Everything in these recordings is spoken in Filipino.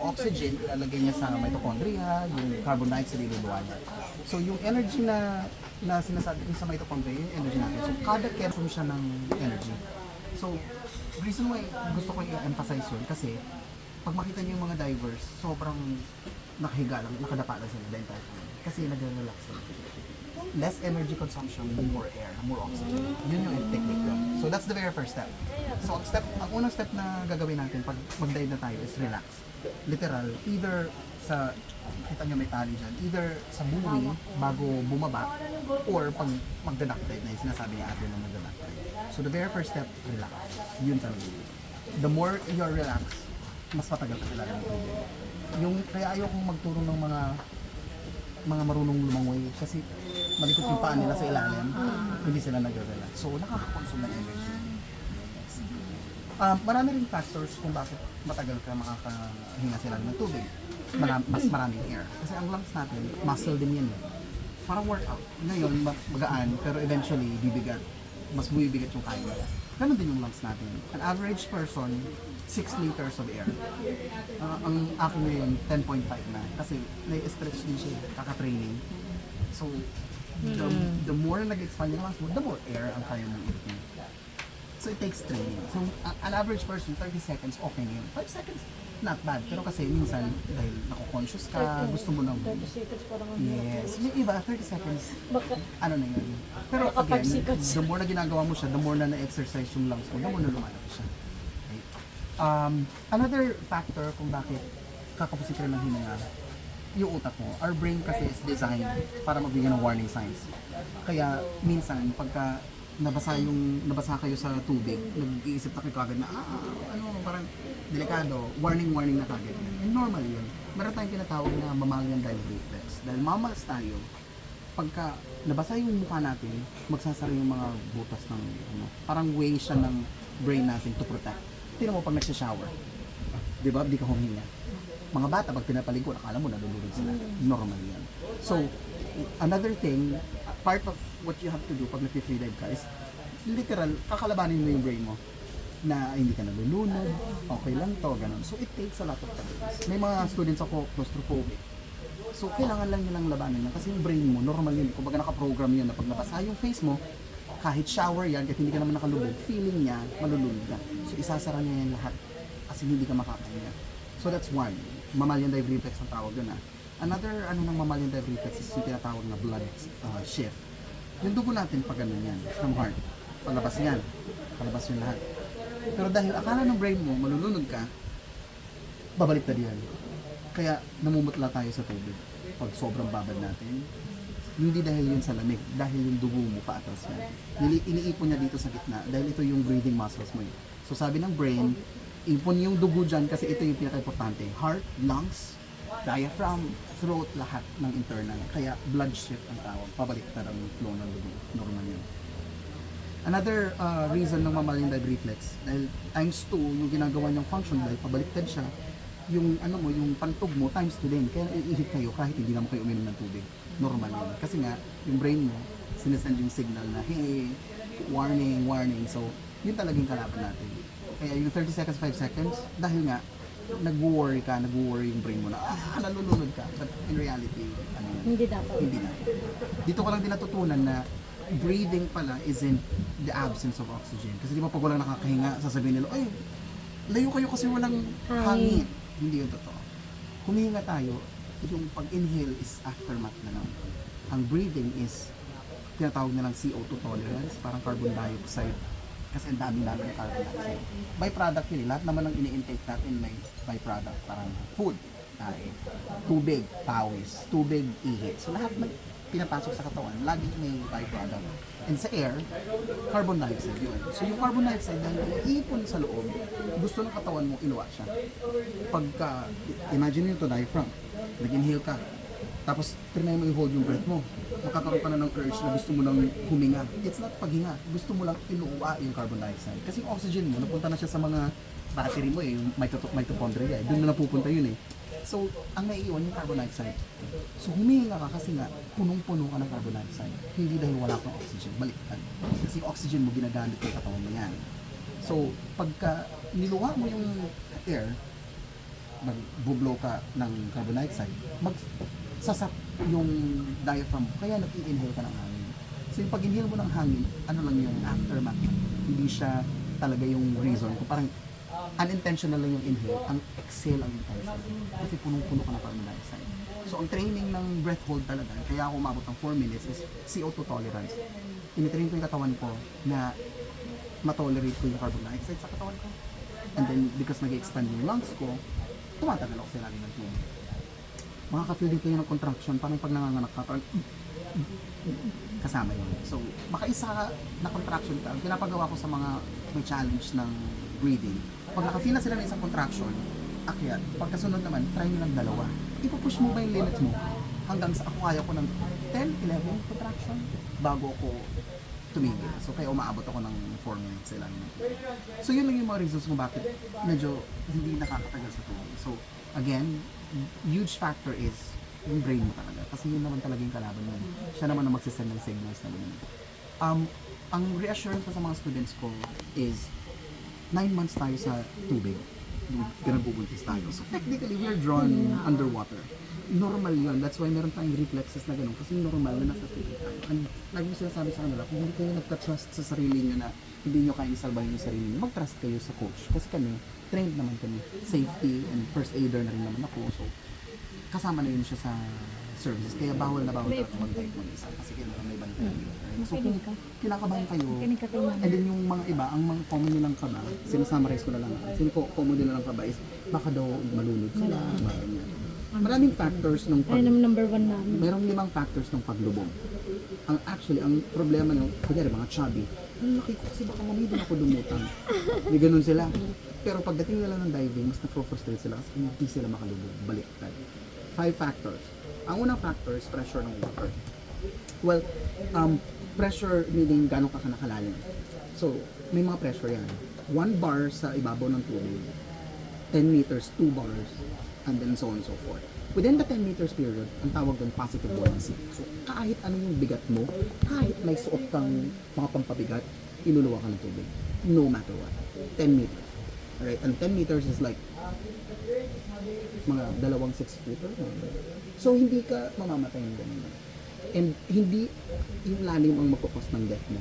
oxygen, ilalagay niya sa mitochondria, yung carbon dioxide, iluluwa niya. So, yung energy na sinasabi ko sa mitochondria, yung energy natin. So, kada consume siya ng energy. So, reason why gusto ko i-emphasize yun, kasi pag makita niyo yung mga divers, sobrang nakahiga lang, nakadapa lang sila the entire time. Kasi nagre-relax sila. Less energy consumption, more air, more oxygen. Yun yung technique yun. So that's the very first step. So ang unang step na gagawin natin pag mag-dive na tayo is relax. Literal, either sa, kita nyo may tali dyan, either sa buoy bago bumaba, or pag magda-duck dive na yung sinasabi niya atin na magda-duck dive. So the very first step, relax. Yun talaga. The more you're relaxed, mas matagal ka talaga ng tubig. Yung, kaya ayaw kong magturo ng mga marunong lumangoy kasi malikot yung paa nila sa ilalim, hindi sila nagre-relax. So, nakaka-consume ng energy. Marami rin factors kung bakit matagal ka makakahinga sila ng tubig. Mas maraming air. Kasi ang lungs natin, muscle din yan. Parang workout. Ngayon, magaan, pero eventually, bibigat. Mas bumibigat yung kaya nila. Ganon din yung lungs natin. An average person, 6 liters of air. Ang akin ngayon, 10.5 na. Kasi nai-stretch din siya, kaka-training. So, the more nag-expand yung lungs mo, the more air ang kaya mong ipin. So, it takes training. So, an average person, 30 seconds, okay na yun. 5 seconds, not bad. Pero kasi minsan, dahil nako-conscious ka, gusto mo nang... 30 seconds parang ang Yes. Yung iba, 30 seconds, Baka, ano na yun. Pero Baka again, 5 seconds. the more na ginagawa mo siya, the more na na-exercise yung lungs mo, the more na lumalaki siya. Okay? Another factor kung bakit kakapusin ka rin ng hininga, yung utak mo. Our brain kasi is designed para magbigay ng warning signs. Kaya minsan, pagka nabasa kayo sa tubig, nag-iisip na kayo kagad na, parang delikado, warning na kagad. And normal yun. Meron tayong tinatawag na mammalian dive reflex. Dahil mammals tayo, pagka nabasa yung mukha natin, magsasara yung mga butas ng, parang way siya ng brain natin to protect. Tingnan mo pag nagsha-shower, di ba, di ka huminga. Mga bata, pag pinapaligo, akala mo nalulunod sila. Normal yan. So, another thing, part of what you have to do pag nag-free dive ka is literal, kakalabanin mo yung brain mo na hindi ka nalulunod, okay lang to, ganun. So, it takes a lot of practice. May mga students ako, claustrophobic. So, kailangan lang nilang labanan yan kasi yung brain mo, normal yun. Kung baga nakaprogram yun na pag nabasa yung face mo, kahit shower yan, kahit hindi ka naman nakalubog, feeling niya, malulunod ka. So, isasara niya yan lahat kasi hindi ka makakahinga. So, that's one. Mammalian dive reflex ang tawag doon. Another ng mammalian dive reflex is yung tinatawag na blood shift. Yung dugo natin pag ganun yan, from heart, palabas yan, palabas yung lahat. Pero dahil akala ng brain mo, malulunod ka, babaliktad yan. Kaya namumutla tayo sa tubig pag sobrang babad natin. Hindi dahil yun sa lamig, dahil yung dugo mo paatras yan. Iniipon niya dito sa gitna dahil ito yung breathing muscles mo. So sabi ng brain, ipon yung dugo dyan kasi ito yung pinaka-importante. Heart, lungs, diaphragm, throat, lahat ng internal. Kaya blood shift ang tawag. Pabaliktad ang flow ng dugo. Normal yun. Another reason ng mammalian dive reflex, dahil times 2 yung ginagawa niyang function dahil pabaliktad siya, yung yung pantog mo times 2 din. Kaya iihip kayo kahit hindi naman kayo uminom ng tubig. Normal yun. Kasi nga, yung brain mo, sinesend yung signal na, hey, warning. So, yun talagang kalaban natin. Kaya yung 30 seconds, 5 seconds, dahil nga, nag-worry yung brain mo na, nalulunod ka. But in reality, hindi dapat. Hindi na. Dito ko lang din natutunan na breathing pala isn't the absence of oxygen. Kasi di ba pag walang nakakahinga, sasabihin nila, ay, layo kayo kasi walang hangin. Hindi yun totoo. Humihinga tayo, yung pag-inhale is aftermath na lang. Ang breathing is, tinatawag nilang CO2 tolerance, parang carbon dioxide. Kasi ang dami-dami ng carbon dioxide. Byproduct yun, lahat naman ng ini-intake natin may byproduct, parang food, tubig, pawis, tubig, ihi. So lahat ng pinapasok sa katawan, lagi may byproduct. And sa air, carbon dioxide yun. So yung carbon dioxide, dahil iipon sa loob, gusto ng katawan mo, iluwa siya. Pagka, imagine nyo ito, diaphragm, nag-inhale ka, tapos trinay mo i-hold yung breath mo, makakaroon ka na ng urge na gusto mo nang huminga. It's not paghinga, gusto mo lang iluwa yung carbon dioxide. Kasi yung oxygen mo, napunta na siya sa mga battery mo yung mitochondria. Doon na napupunta yun eh. So, ang naiiwan yung carbon dioxide. So, humihinga ka kasi nga, punong-puno ka ng carbon dioxide. Hindi dahil wala kang oxygen, baliktad. Kasi yung oxygen mo, ginagamit yung katawan mo yan. So, pagka niluwa mo yung air, mag-blow ka ng carbon dioxide, magsasap yung diaphragm mo, kaya nag-i-inhale ka ng hangin. So yung pag-inhale mo ng hangin, ano lang yun, aftermath. Hindi siya talaga yung reason. Kung parang unintentional lang yung inhale, ang exhale ang intention. Kasi punong-puno ka ng carbon dioxide. So ang training ng breath hold talaga, kaya ako umabot ng 4 minutes is CO2 tolerance. Tinitrain ko yung katawan ko na matolerate ko yung carbon dioxide sa katawan ko. And then, because nag-expand yung lungs ko, tumatagal ako sa ilalim ng tubig. Makaka-feel din kayo ng contraction, parang pag nanganganak ka, parang kasama yun. So, makaisa na contraction ka, ang pinapagawa ko sa mga may challenge ng breathing, pag naka-feel na sila ng isang contraction, akyat, pagkasunod naman, try nyo ng dalawa. Ipupush mo ba yung limit mo hanggang sa ako kaya ko ng 10, 11 contraction bago ako tumigil. So, kaya umaabot ako ng 4 minutes sila. So, yun lang yung mga reasons kung bakit medyo hindi nakakatagal sa tubig. So, again, huge factor is yung brain mo talaga. Kasi yun naman talaga yung kalaban mo. Siya naman ang magsisend ng signals na ganun. Ang reassurance ko sa mga students ko is 9 months tayo sa tubig. Pinagbubuntis tayo. So, technically, we're drawn underwater. Normal yun. That's why meron tayong reflexes na gano'n. Kasi normal na nasa tubig tayo. And lagi mo sinasabi sa kanila, kung hindi kayo nagka-trust sa sarili nyo na hindi nyo kayang salbahin yung sarili nyo, mag-trust kayo sa coach. Kasi kami, trained naman kami. Safety and first aider na rin naman ako. So, kasama na yun siya sa services. Kaya bawal na bawal talaga mag-dive mag-isa. Kasi kailangan may bantay. So, kung kinakabahan kayo, and then yung mga iba, ang mga common nilang kaba, sinasummarize ko na lang, common nilang kaba is, baka daw malunod sila, maraming factors ng Ayun ang number 1 namin. merong 5 factors ng paglubog. Ang problema ng, kunyari mga chubby, ang laki ko kasi baka mamaya din ako lumutang. May ganun sila. Pero pagdating nila ng diving, mas na-frustrate sila kasi hindi sila makalubog. Baliktad. 5 factors. Ang unang factor is pressure ng water. Well, pressure meaning gano'ng ka nakalalim. So, may mga pressure yan. 1 bar sa ibabaw ng tubig, 10 meters, 2 bars, and then so on and so forth. Within the 10 meters period, ang tawag doon positive buoyancy. So, kahit ano yung bigat mo, kahit may suot kang mga pampabigat, iluluwa ka ng tubig. No matter what. 10 meters. Alright? And 10 meters is like mga 6 footer. So, hindi ka mamamatay ng ganun. And hindi yung lalim ang magkukos ng death mo.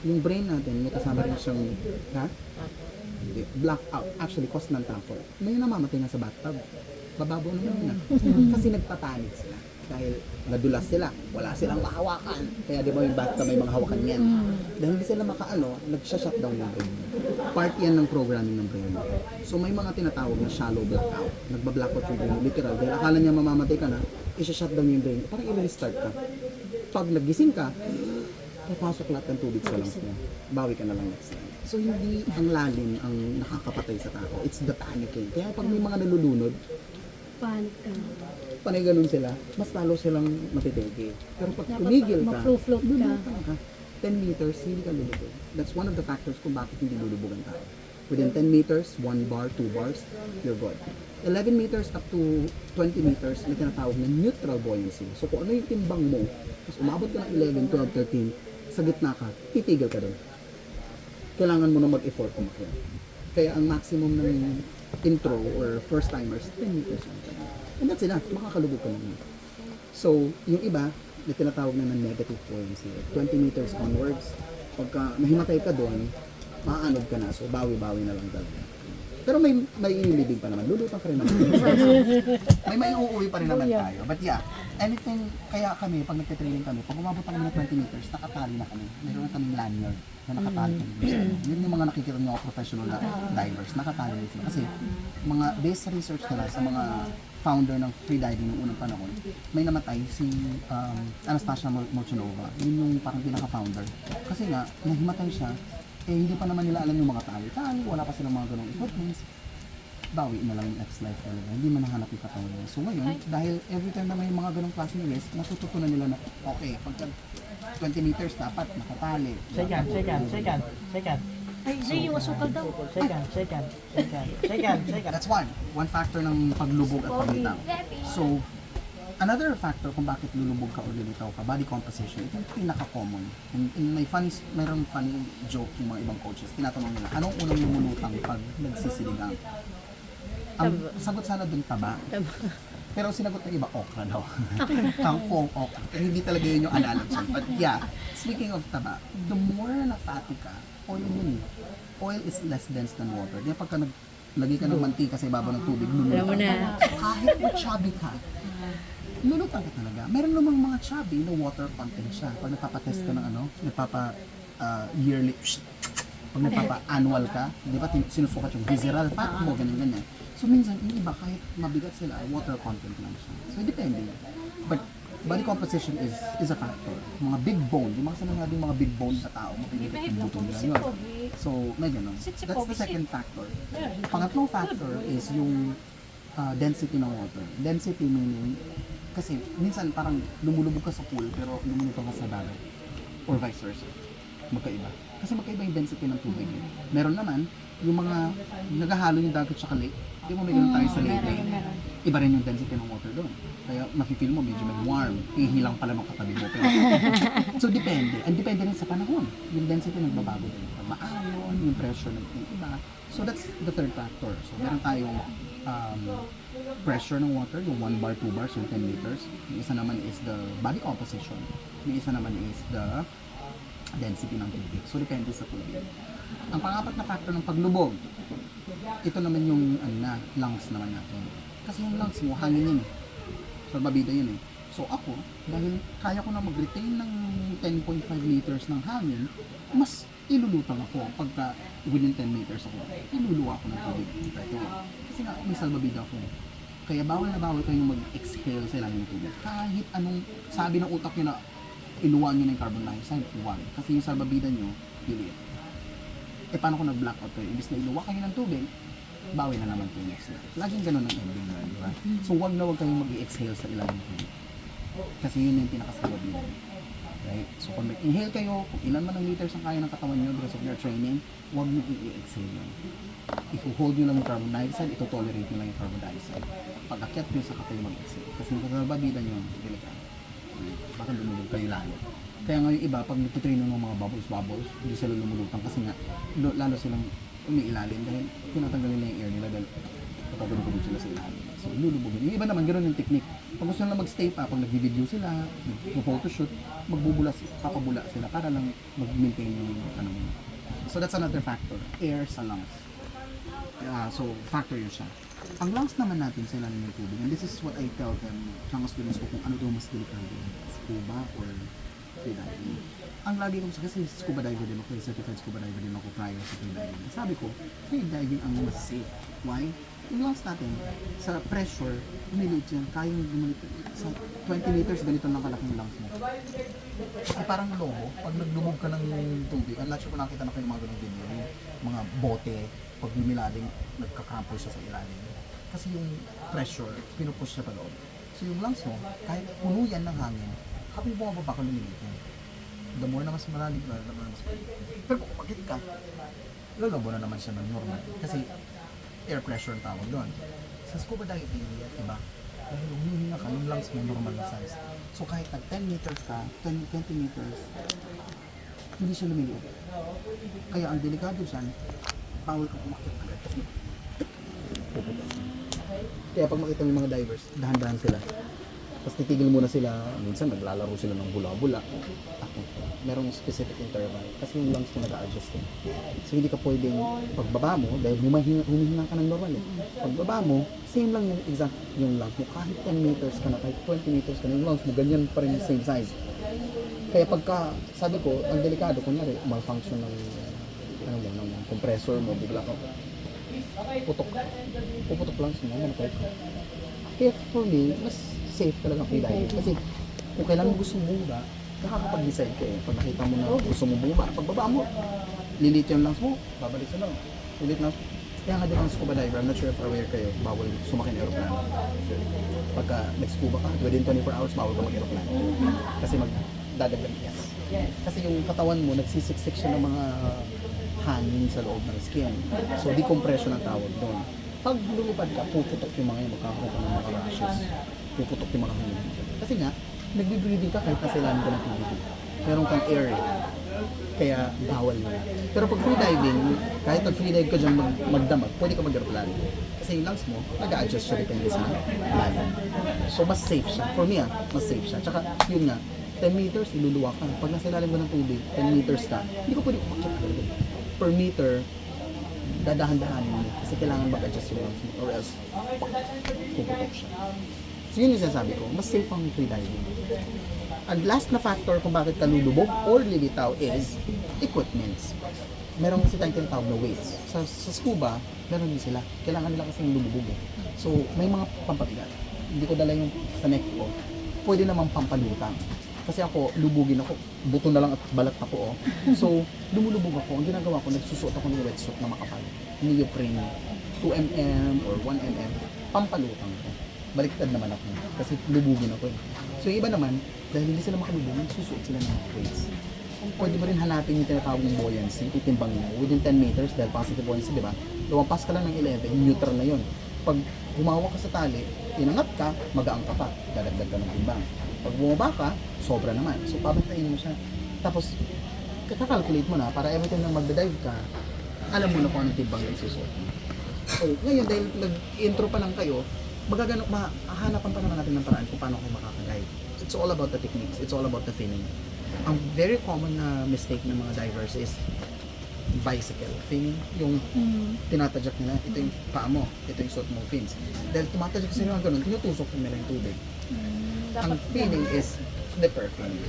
Yung brain natin, may kasama rin siyang blackout. Actually, cause ng takot. May namamatay nga sa bathtub. Bababaw naman yun. Kasi nagpapanik sila. Dahil nadulas sila. Wala silang mahawakan. Kaya di ba yung bathtub may mga hawakan yan. Dahil hindi sila nag-shutdown yung brain. Part yan ng programming ng brain. So may mga tinatawag na shallow blackout. Nagba-blackout yung brain. Literal. Dahil akala niya mamamatay ka na, i-shutdown yung brain. Parang i-restart ka. Pag nagising ka, papasok lahat ng tubig sa lungs mo. Bawi ka na lang next time. So hindi ang lalim ang nakakapatay sa tao. It's the panicking. Kaya pag may mga nalulunod, Panic ka. panay ganun sila, mas lalo silang matitigil. Pero pag tumigil ka, mag-float ka. lulubog ka. 10 meters, hindi ka lulubog. That's one of the factors kung bakit hindi lulubogan tayo. Within 10 meters, 1 bar, 2 bars, you're good. 11 meters up to 20 meters, may tinatawag na neutral buoyancy. So kung ano yung timbang mo, tapos umabot ka ng 11, 12, 13, sa gitna ka, titigil ka doon. Kailangan mo na mag-effort kumakyat. Kaya ang maximum ng intro or first timers, 10 meters lang. And that's enough, makakalubog ka naman. So, yung iba, may tinatawag na ng negative buoyancy. 20 meters onwards, pagka nahimatay ka doon, maaanog ka na. So, bawi-bawi na lang talaga. Pero may inilibig pa naman. Lulutang ka rin naman. May maiuuwi pa rin naman tayo. But yeah, anything, kaya kami, pag nagtitraining kami, pag umabot kami ng 20 meters, nakatali na kami. Meron na kaming lanyard na nakatali kami. Yun yung mga nakikita ng mga professional na divers. Nakatali rin sila. Kasi, based sa research nila, sa mga founder ng freediving noong unang panahon, may namatay si Anastasia Molchanova. Yun yung parang pinaka-founder. Kasi nga, nahimatay siya, hindi pa naman nila alam yung mga tali-tali, wala pa silang mga ganong equipments. Bawi na lang yung next life talaga. Hindi man nahanap yung katawan nila. So ngayon, dahil every time na may mga ganong klaseng risk, natututunan nila na, okay, pagka 20 meters dapat nakatali. Second. Ay, yung asukal daw. Second. That's one factor ng paglubog at paglitaw. So, another factor kung bakit lulubog ka o lilitaw ka, body composition, ito yung pinaka-common. Mayroong funny joke yung mga ibang coaches. Tinatanong nila, anong unang lumulutang pag nagsisiligang? Ang sagot sana dun taba. Pero ang sinagot ng iba, okra daw. Kangkong okra. Pero hindi talaga yun yung analogy. But yeah, speaking of taba, the more na fatty ka, oil yun. Oil is less dense than water. Kaya pagka naglagay ka ng mantika sa ibabaw ng tubig, Alam mo lumulutang na. ka. So kahit na chubby ka, lulutang ka talaga. Meron namang mga chubby na water content siya. Pag nagpapatest ka ng yearly, pag nagpapa-annual ka, di ba, sinusukat yung visceral fat mo, ganyan-ganyan. So minsan, yung iba, kahit mabigat sila, water content lang siya. So depende. But body composition is a factor. Mga big bone, yung mga sinasabing mga big bone na tao, mabibigat yung buto nila yun. So may ganun. That's the second factor. Pangatlong factor is yung density ng water. Density meaning, kasi minsan parang lumulubog ka sa pool pero lumulutang ka sa dagat. Or vice versa. Magkaiba. Kasi magkaiba yung density ng tubig. Meron naman, yung mga naghahalo yung dagat sa lake, di mo may ganun tayo sa lake. Iba rin yung density ng water doon. Kaya mafe-feel mo medyo may warm. Ihilang pala ng katabi mo. Pero, so depende. And depende rin sa panahon. Yung density nagbabago din. Pag maalon, yung pressure ng iba. So that's the third factor. So meron tayong pressure ng water, yung 1 bar, 2 bars, yung 10 liters. Yung isa naman is the body composition. Yung isa naman is the density ng tubig. So depende sa tubig. Ang pangapat na factor ng paglubog, ito naman yung lungs naman natin. Kasi yung lungs mo, hangin yun eh. Salbabida yun eh. So ako, dahil kaya ko na mag-retain ng 10.5 liters ng hangin, mas ilulutang ako pagka within 10 meters ako. Iluluwa ako ng tubig. Kasi nga, may salbabida ako. Kaya bawal na bawal kayong mag-exhale sa ilalim ng tubig. Kahit anong sabi ng utak nyo na iluwan nyo ng carbon dioxide, huwag. Kasi yung salbabida nyo, piliit. Eh paano kung nag-blackout kayo? Imbis na iluwa kayo ng tubig, bawi na naman po next year. Laging ganun ang ending na, di ba? So huwag na huwag kayong mag-exhale sa ilalim ng tubig. Kasi yun yung pinakasalbabida. Right? So kung mag-inhale kayo, kung ilan man ang liters ang kaya ng katawan nyo because of your training, huwag nyo i-exhale yun. If you hold nyo lang yung carbon dioxide, ito tolerate nyo lang yung carbon dioxide. Pag akyat nyo, saka kayo mag-exhale. Kasi yung salbabida nyo, delikado. Baka lumulog kayo lalo. Kaya ngayon iba, pag nagtitraining ng mga bubbles, hindi sila lumulutang kasi nga, lalo silang umiilalim dahil tinatanggal nila yung air nila dahil patagulog sila sa ilalim. So, lulubugin. Yung iba naman, ganoon yung technique. Pag gusto nila mag-stay pa, pag nag-video sila, nag-photoshoot, papabula sila para lang mag-maintain yung So, that's another factor. Air sa lungs. So, factor yun siya. Ang lungs naman natin sa ilalim ng tubig, and this is what I tell them, mga students ko, kung ano daw mas delikado, scuba or free diving. Ang lagi kong kasi scuba diver din ako, certified scuba diver din ako prior sa free diving. Sabi ko, free diving ang mas safe. Why? Yung lungs natin, sa pressure, umiliit yan, kayang gumalit. Sa 20 meters, ganito lang kalaking lungs mo. Kasi parang lobo, pag naglubog ka ng tubig, I'm not sure kung nakita na kayo mga ganung video, yung mga bote, pag lumilalim, nagkakrampol siya sa ilalim. Kasi yung pressure, pinupush siya pa loob. So yung lungs mo, kahit puno yan ng hangin, habang bumababa ka lumilit yan. The more na mas malalim, the more na mas malalim. Pero kung pagkit ka, lolobo na naman siya ng normal. Kasi air pressure ang tawag doon. Sa scuba diving, iba, dahil humihinga ka, yung lungs mo normal na size. So kahit nag 10 meters ka, 20 meters, hindi siya lumiliit. Kaya ang delikado dyan, bawal ka umakit agad kasi puputok. Kaya pag makita mo yung mga divers, dahan-dahan sila. Tapos titigil muna sila, minsan naglalaro sila ng bula-bula. Merong specific interval kasi yung lungs mo nag-a-adjust eh. So hindi ka pwedeng pagbaba mo, dahil humihinga ka ng normal eh. Pagbaba mo, same lang yung exact yung lungs mo. Kahit 10 meters ka na, kahit 20 meters ka na, yung lungs mo, ganyan pa rin yung same size. Kaya pagka, sabi ko, ang delikado, kunyari, malfunction ng ng compressor mo, bigla ka puputok lang siya, manapay ka. Kaya for me, mas safe talaga free diving. Kasi kung kailan mo gusto bumaba, nakakapag-decide ka eh. Pag nakita mo na gusto mo bumaba, pagbaba mo, lilit yung lungs mo, babalik sa lang. Lilit lang. Kaya nga din ang scuba diver, I'm not sure if aware kayo, bawal sumakay ng aeroplano. Pagka nag-scuba ka, within 24 hours, bawal ka mag-aeroplano. Kasi magdadagdag gas. Kasi yung katawan mo, nagsisiksik siya ng mga hangin sa loob ng skin. So, decompression ang tawag doon. Pag lumipad ka, puputok yung mga yun, magkakaroon ka ng mga rashes. Puputok yung mga hangin. Kasi nga, nagbe-breathing ka kahit nasa ilalim ka ng tubig. Meron kang air eh. Kaya bawal na. Pero pag freediving, kahit nag-freedive ka dyan magdamag, pwede ka mag-aeroplano. Kasi yung lungs mo, nag-a-adjust siya depende sa lalim. So mas safe siya. For me mas safe siya. Tsaka yun nga, 10 meters, iluluwa ka. Pag nasa ilalim mo ng tubig, 10 meters ka, hindi ko pwede umakyat agad. Per meter, dadahan-dahanin mo. Kasi kailangan mag-adjust yung lungs mo or else, puputok siya. So yun yung sinasabi ko, mas safe ang freediving. Ang last na factor kung bakit ka lulubog or lilitaw is equipments. Meron kasi tayong tinatawag na weights. Sa scuba, meron din sila. Kailangan nila kasi lulubog eh. So, may mga pampabigat. Hindi ko dala yung sa neck ko. Pwede naman pampalutang. Kasi ako, lubugin ako. Buto na lang at balat ako. So, lumulubog ako. Ang ginagawa ko, nagsusuot ako ng wetsuit na makapal. Neoprene, 2mm or 1mm. Pampalutang ko. Baliktad naman ako. Kasi lubugin ako eh. So yung iba naman, dahil hindi sila makalubog, susuot sila ng weights. Pwede mo rin hanapin yung tinatawag ng buoyancy, titimbang mo within 10 meters dahil positive buoyancy, di ba? Lumampas ka lang ng 11, neutral na yun. Pag humawak ka sa tali, inangat ka, magaang ka pa, dadagdag ka ng timbang. Pag bumaba ka, sobra naman. So pabantayin mo siya. Tapos, kakalculate mo na para every time na magdadive ka, alam mo na kung anong timbang na isusuot mo. So ngayon, dahil nag-intro pa lang kayo, mahanapan pa naman natin ng paraan kung paano kayo makaka-dive. It's all about the techniques. It's all about the finning. Ang very common na mistake ng mga divers is bicycle finning. Yung tinatadyak nila, ito yung paa mo, ito yung suot mo fins. Dahil tumatadyak sila ng ganun, tinutusok nila yung tubig. Ang finning is flipper finning.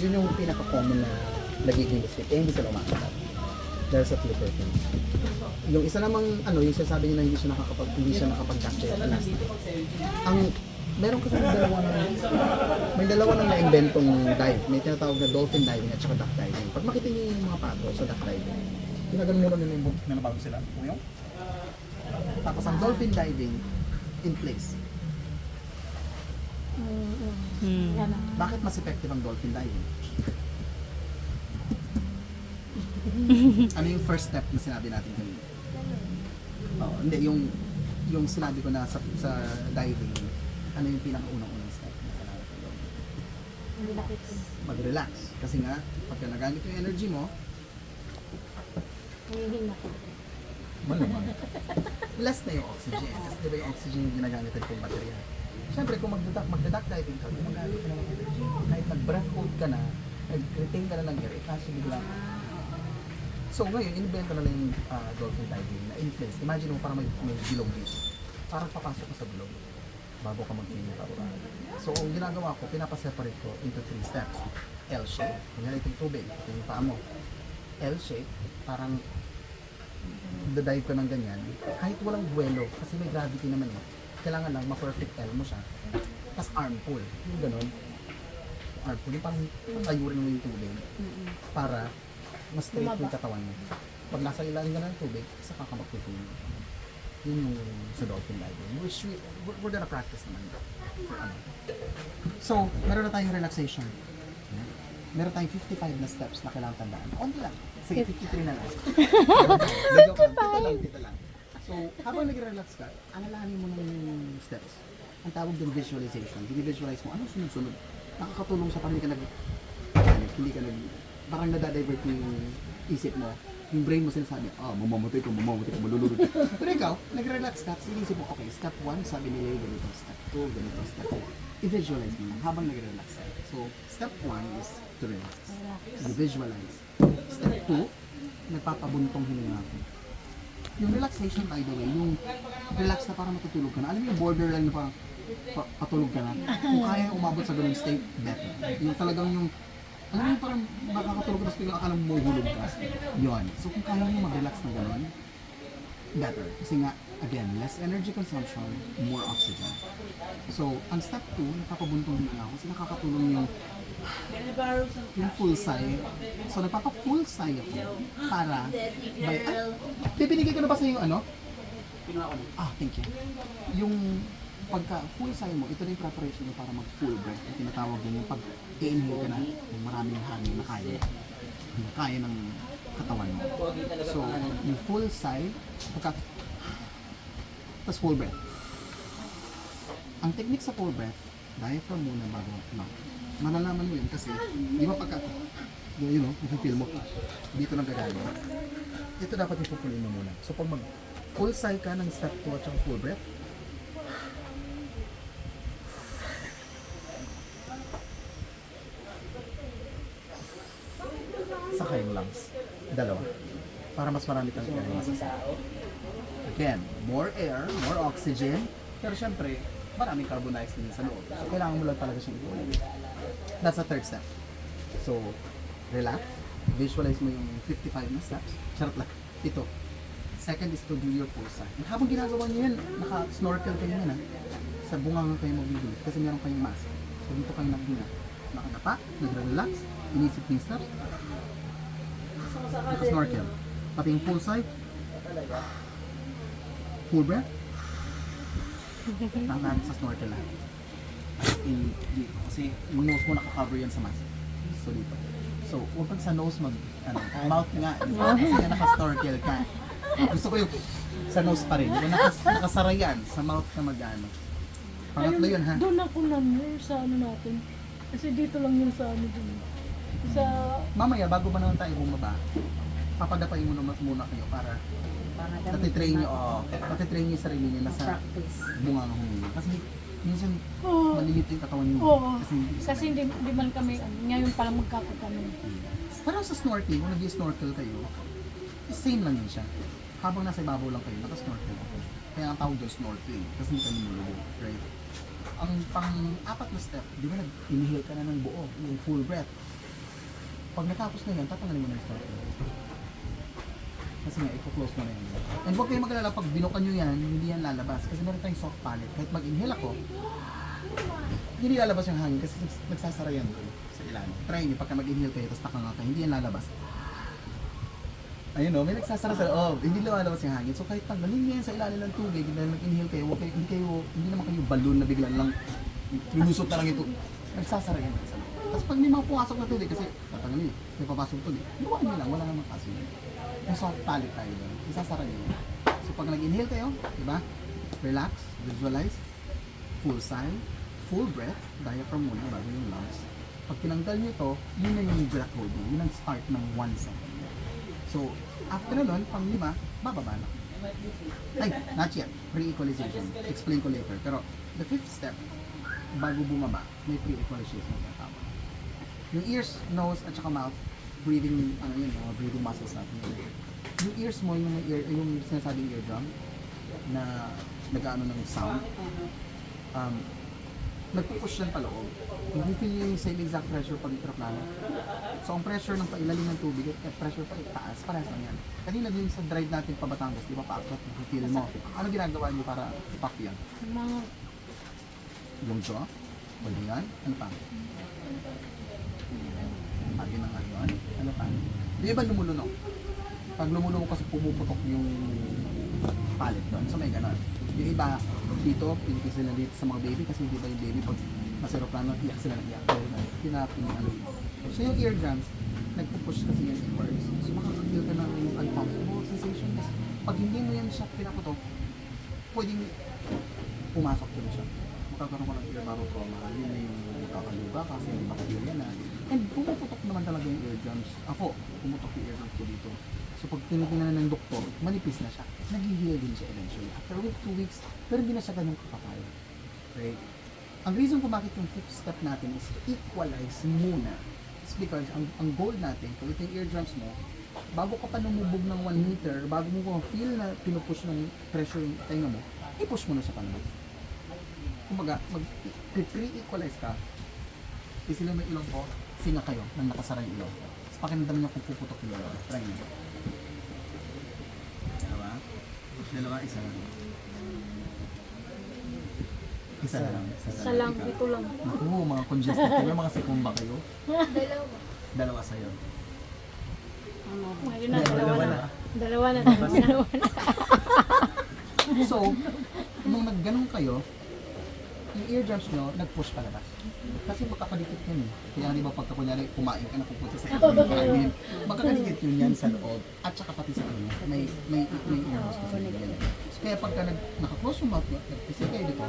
Yun yung pinaka-common na nagiging mistake. Hindi sila umakakot. Dahil sa flipper finning. Yung isa namang yung sinasabi niya na hindi siya nakapag-catch at last. Meron kasi may dalawa nang na-inventong dive. May tinatawag na dolphin diving at saka duck diving. Pag makita niyo yung mga pato sa duck diving, ginagano muna nila yung boat na nabago sila. Kumayo. Tapos ang dolphin diving, in place. Bakit mas effective ang dolphin diving? Ano yung first step na sinabi natin kanina? Hindi, yung sinabi ko na sa diving, ano yung pinakaunang-unang step na kailangan natin gawin? Mag-relax. Kasi nga, pagka nagamit yung energy mo, malamang. Less na yung oxygen. Kasi diba yung oxygen yung ginagamit natin baterya. Siyempre, kung magda-duck diving ka, gumagamit ka na ng energy. Kahit nag-breath hold ka na, nag-retain ka na ng air, kaso biglang. So ngayon, invento na lang yung dolphin diving na in place. Imagine mo parang may bilog dito. Parang papasok ka sa bilog bago ka mag-feeling pababa. So ang ginagawa ko, pinapaseparate ko into 3 steps. L-shape. Kunyari ito yung tubig. Ito yung paa mo. L-shape. Parang dive ka ng ganyan. Kahit walang buwelo, kasi may gravity naman eh. Kailangan lang ma-perfect L mo siya. Tapos arm pull. Yung ganun. Arm pull. Yung parang ayurin mo yung tubig. Para mas straight yung katawan mo. Pag nasa ilalim ka ng tubig, saka ka mag-feeling. Yun yung sa dolphin diving, which we're gonna practice naman for ano. So, meron na tayong relaxation. Meron tayong 55 na steps na kailangan tandaan. Onti lang. Sige, 53 na lang. Tita lang. So, habang nag-relax ka, alalahanin mo ng steps. Ang tawag din visualization. Dini-visualize mo, anong sunod-sunod? Nakakatulong sa parang hindi ka parang nadadivert yung isip mo. Yung brain mo sinasabi, mamamatay ka, malulunod ka. Pero ikaw, nag-relax ka, inisip mo, okay, step 1, sabi nila ganito, step 2, ganito, step 2. I-visualize mo habang nag-relax ka. So, step 1 is to relax. I-visualize. Step 2, nagpapabuntong hininga ako. Yung relaxation, by the way, yung relax na parang matutulog ka na. Alam mo yung borderline na parang patulog ka na. Kung kaya umabot sa ganung state, better. Yung talagang yung alam mo parang makakatulog ka tapos biglang akala mo mahulog ka. Yun. So kung kaya mo mag-relax na gano'n, better. Kasi nga, again, less energy consumption, more oxygen. So, ang step 2, nagpapabuntong din ako kasi nakakatulong yung full sigh. So, nagpapa-full sigh ako para pipinigay ko na ba sa yung ano? Thank you. Yung pagka full sigh mo, ito na yung preparation mo para mag-full breath. Yung tinatawag din yung pag-inhale ka na, yung maraming hangin na kaya ng katawan mo. So, yung full sigh, tapos full breath. Ang technique sa full breath, diaphragm muna bago mouth. Malalaman mo yun kasi, di ba pagka you know, i-feel mo. Dito nang gagano. Ito dapat ipupulin mo muna. So pag mag full sigh ka ng step 2 at saka full breath, saka yung lungs. Dalawa. Para mas marami kang air na masasama. Again, more air, more oxygen, pero syempre, maraming carbon dioxide din sa loob. So, kailangan mo lang talaga siyang ituloy. That's the third step. So, relax. Visualize mo yung 55 na steps. Charot lang. Ito. Second is to do your full sigh. And habang ginagawa niyo yan, naka-snorkel kayo yan, ha? Sa bunganga kayo magbibigay kasi meron kayong mask. So, dito kayo nagdina. Nakadapa, nag-relax, inisip yung steps. Naka-snorkel. Pati yung full sigh. Full breath. Tangan sa snorkel lang. In dito. Kasi yung nose mo naka-cover yan sa mask. So dito. So, huwag kang sa nose mouth nga. Kasi nga naka-snorkel ka. Gusto ko yung sa nose pa rin. Yung nakasara yan sa mouth na mag-ano. Pangatlo yun, ha? Doon ako na-nerve sa ano natin. Kasi dito lang yun sa ano dun. Sa... Mamaya, bago ba naman tayo bumaba, papadapain mo naman muna kayo para patitrain nyo yung sarili nyo na sa bunga ng humili. Kasi minsan malilit yung katawan nyo. Oo. Kasi Hindi man kami, ngayon palang magkakatanong. parang sa snorkeling, kung nag-snorkel kayo, same lang yun siya. Habang nasa ibabaw lang kayo, naka-snorkel ako. Kaya ang tawag doon snorkeling, kasi hindi kayo nilulubo, right? Ang pang-apat na step, di ba nag-inhale ka na ng buo, yung full breath. Pag natapos na yan, tatanggalin mo na yung snorkel. Kasi nga, i-close mo na yan. And huwag kayong mag-alala, pag binukan nyo yan, hindi yan lalabas. Kasi meron tayong soft palate. Kahit mag-inhale ako, hindi lalabas yung hangin kasi nagsasara yan doon sa ilalim. Try nyo, pagka mag-inhale kayo, tapos nakanga kayo, hindi yan lalabas. Ayun o, may nagsasara sa loob, hindi lalabas yung hangin. So kahit tanggalin nyo yan sa ilalim ng tubig, dahil mag-inhale kayo, hindi naman kayo balloon na biglang lang, lulusot na lang ito. Nagsasara yan sa loob. Tapos pag may mga pumasok na tubig, kasi tatanggalin nyo, may papasok tubig, luwain nyo lang, wala namang kaso yun. Yung soft palate tayo doon, isasara nyo yun. So pag nag-inhale kayo, diba? Relax, visualize, full sigh, full breath, diaphragm muna bago yung lungs. Pag tinanggal nyo to, yun na yung breath holding, yun ang start ng 1 second. So, after na nun, pang 5, bababa na. Ay, not yet. Pre-equalization. Explain ko later. Pero, the 5th step, bago bumaba, may pre-equalization na tawag. Yung ears, nose, at saka mouth, breathing, mga breathing muscles natin. Yung ears mo, yung sinasabing eardrum, na nag-ano ng sound, nagpupush yan paloob. Hindi feel yung same exact pressure pag itraplano. So, ang pressure ng pailalim ng tubig at pressure pa itaas, parehas lang yan. Kanina din sa drive natin pa Batangas, di ba paakyat, feel mo. Ano ginagawa niyo para ipak yan? Mga... Yung jaw? Wala yan? Ano pa? Pagi ng ano pa? Di ba lumulunok? Pag lumulunok kasi pumuputok yung palate doon. So may ganon. Yung iba dito, pinipis sila dito sa mga baby kasi di ba yung baby pag nasa aeroplano, iyak sila ng iyak. Pinapin yung ano. So yung eardrums, nagpupush kasi yan inwards. So makaka-feel ka ng uncomfortable sensation. Pag hindi mo yan siya pinaputok, pwedeng pumasok din siya. Magkakaroon ka ng ear marrow trauma. Yun na yung magkakaluga kasi hindi makapil yan na. And pumuputok naman talaga yung eardrums. Ako, pumutok yung eardrums ko dito. So pag tinitingnan ng doktor, manipis na siya. Nag-heal din siya eventually. After 2 weeks, pero hindi na siya ganun kakapal. Right? Ang reason kung bakit yung 5th step natin is equalize muna. It's because ang goal natin, kung ito yung eardrums mo, bago ka pa lumubog ng 1 meter, bago mo feel na pinupush ng pressure yung tenga mo, i-push mo na siya palabas. Kumbaga, mag-pre-equalize ka, isila mo yung ilong ko, singa kayo nang nakasara yung ilong. Tapos pakinandam nyo kung puputok yung ilong. Try nyo. Dalawa, isa lang. Isa lang. Sa lang, ito lang. Naku, mga congested kayo, mga sikumba kayo. Dalawa sa'yo. Ngayon na, dalawa na. Dalawa na. So, nung nagganong kayo, yung eardrums nyo, nag-push palabas. Kasi magkakadikit yun eh. Kaya di ba pagka kunyari kumain ka na pupunta sa kainin, magkakadikit yun yan sa loob at saka pati sa kanya. May earmuffs kasi yan. So, kaya pagka naka-close yung mouth nyo, nagpisi kayo dito,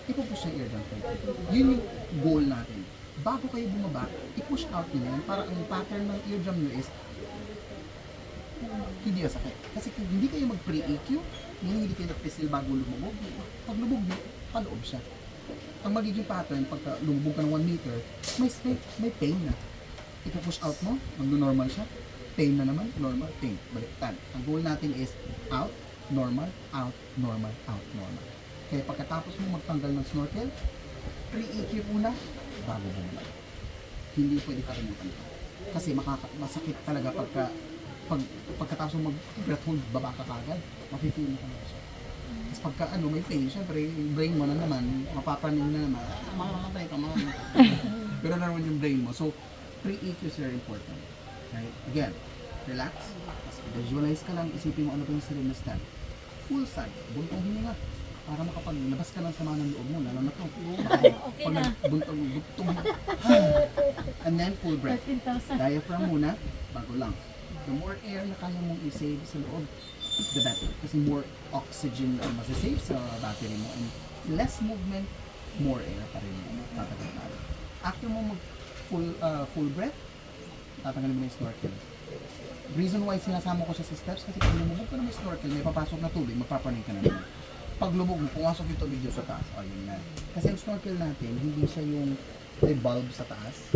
ipupush yung eardrum ko. Yun yung goal natin. Bago kayo bumaba, i-push out nyo yan para ang pattern ng eardrum nyo is hindi sakit. Kasi kung hindi kayo mag-pre-EQ, hindi kayo nag-pistil bago lumubog, pag lumubog nyo, paloob siya. Ang magiging pattern, pagka lumubog ka ng 1 meter, may pain na. Ipo-push out mo, magno-normal siya, pain na naman, normal, pain, baliktad. Ang goal natin is out, normal, out, normal, out, normal. Kaya pagkatapos mo magtanggal ng snorkel, pre-EQ muna, bago bumalik. Hindi pwede kalimutan ito. Kasi masakit talaga pagkatapos mo mag-breath hold, baba ka kagad, mafe-feel mo talaga siya. Tapos pagka may pain, syempre, yung brain mo na naman, mapapraning na naman, makamatay ka, pero na naman yung brain mo. So, pre-EQ is very important. Right? Again, relax, tapos visualize ka lang, isipin mo ano pa yung sarili na step. Full side, buntong hininga, para makapaglabas ka ng sama ng loob mo, lalo na to. Okay na. Buntong, and then full breath. 13,000. Diaphragm muna, bago lang. The more air na kaya mong i-save sa loob, the better. Kasi more oxygen ang masasave sa battery mo. And less movement, more air pa rin tatagal natin. After mo mag full breath, tatanggalin mo na yung snorkel. Reason why sinasama ko siya sa steps, kasi pag lumubog ka na may snorkel, may papasok na tubig, magpapanig ka na naman. Pag lumubog mo, pumasok yung tubig dyan sa taas, ayun na. Kasi yung snorkel natin, hindi siya yung may bulb sa taas.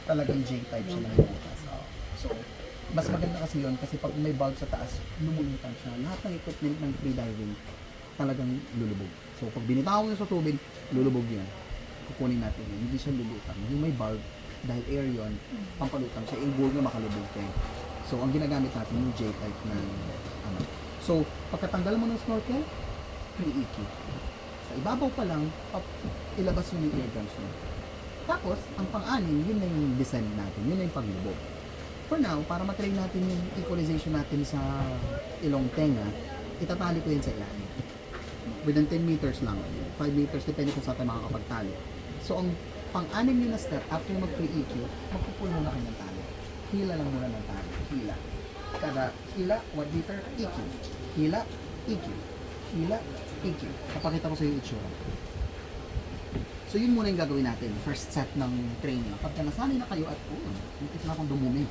Talagang J-type siya na may butas. So, mas maganda kasi yun, kasi pag may bulb sa taas, lumulutang siya. Lahat ng equipment ng freediving, talagang lulubog. So, pag binitawan mo sa tubig, lulubog yan. Kukunin natin yun. Hindi siya lulutang. Yung may bulb, dahil air yun, pampalutang siya. Yung goal niya makalubog kayo. So, ang ginagamit natin yung J-type na So, pagkatanggal mo ng snorkel, pre-EQ. Sa ibabaw pa lang, ilabas mo yung eardrums mo. Tapos, ang pang-anim, yun na yung descent natin. Yun na yung paglubog. For now, para matry natin yung equalization natin sa ilong tenga, itatali ko yun sa ilalim. Within 10 meters lang. 5 meters, depende kung saan tayo makakapagtali. So, ang pang-anim yun na step, after mag-pre-EQ, magpupul muna kayo ng tali. Hila lang muna ng tali. Hila. Kada hila, 1 meter, EQ. Hila, EQ. Hila, EQ. Kapakita ko sa yung itsura. So, yun muna yung gagawin natin. First set ng training. Pagka nasanay na kayo at, muntik na akong dumumi.